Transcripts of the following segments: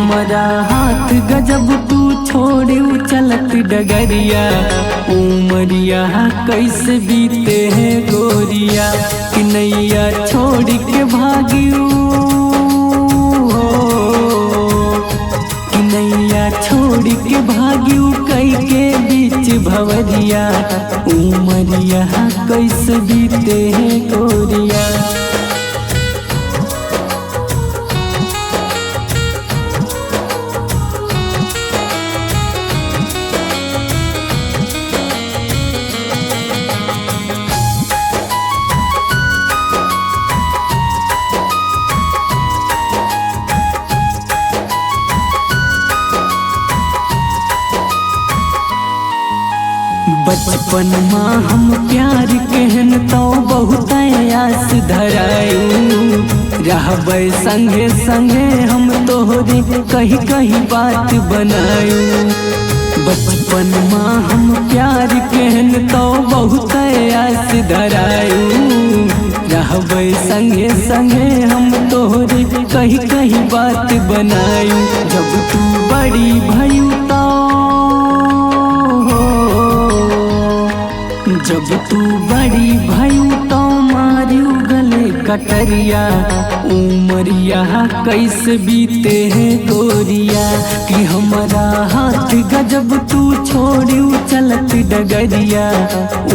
हमारा हाथ गजब तू छोड़े चलत डगरिया। उमरिया कैसे बीते हैं गोरिया कि नैया छोड़ के भागियो कि नैया छोड़ के भागियो कई के बीच भवरिया। उमरिया कैसे बीते हैं गोरिया। बचपन माँ हम प्यार कहन तो बहुत आस धरायू। रहबै संगे संगे हम तोहरे कहीं कहीं बात बनायू। बचपन माँ हम प्यार कहन तो बहुत आस धरायू। रहबै संगे संगे हम तोहरे कहीं कहीं बात बनायू। जब तू बड़ी भयू तो जब तू बड़ी भयू तो मारियो गले कटरिया। उमरिया कैसे बीते हैं गोरिया कि हमारा हाथ गजब तू छोड़ियो चलत डगरिया।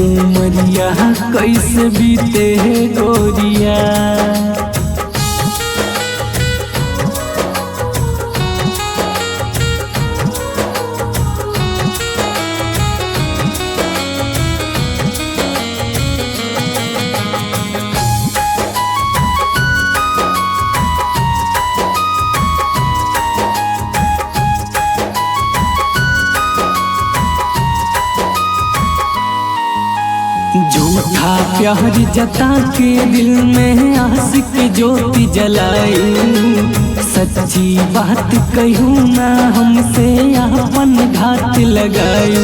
उमरिया कैसे बीते हैं गोरिया। झूठा प्यार जता के दिल में आशिक ज्योति जलायू। सच्ची बात कहूँ ना हमसे अपन घात लगायू।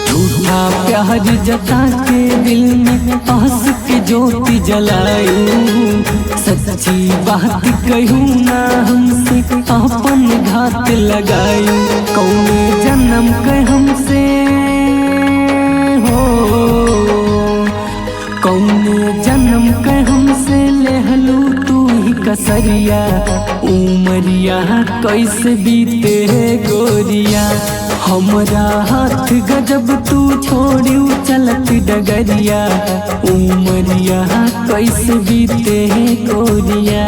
झूठा प्यार जता के दिल में आशिक ज्योति जलायू। सच्ची बात कहूँ ना हमसे अपन घात लगायू। कौन जन्म के हमसे कौन जन्म के हमसे लेहलू तू ही कसरिया। उमरिया कैसे बीते है गोरिया। हमारा हाथ गजब तू छोड़ियो चलत डगरिया। उमरिया कैसे बीते है गोरिया।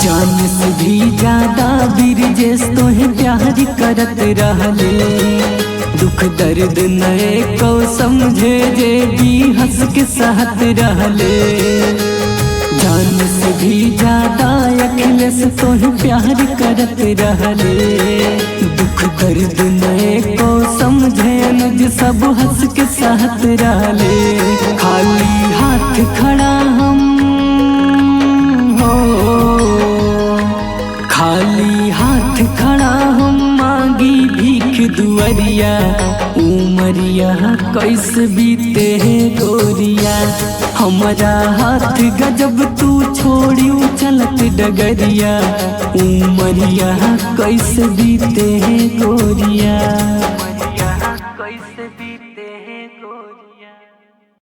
जान से भी ज्यादा बिरजेस तोहे प्यार करत रहले। दुख दर्द नए को समझे जे भी हंस के साथ रहले। जान से भी ज्यादा अखिलेश तोहे प्यार करत रहले। दुख दर्द नए को समझे अनुज सब हंस के साथ रहले। खाली हाथ खड़ा हम खाली हाथ खड़ा हम मांगी भीख दुआरिया। उमरिया कैसे बीते हैं गोरिया। हमारा हाथ गजब तू छोड़ियो चलत डगरिया। उमरिया कैसे बीते हैं गोरिया।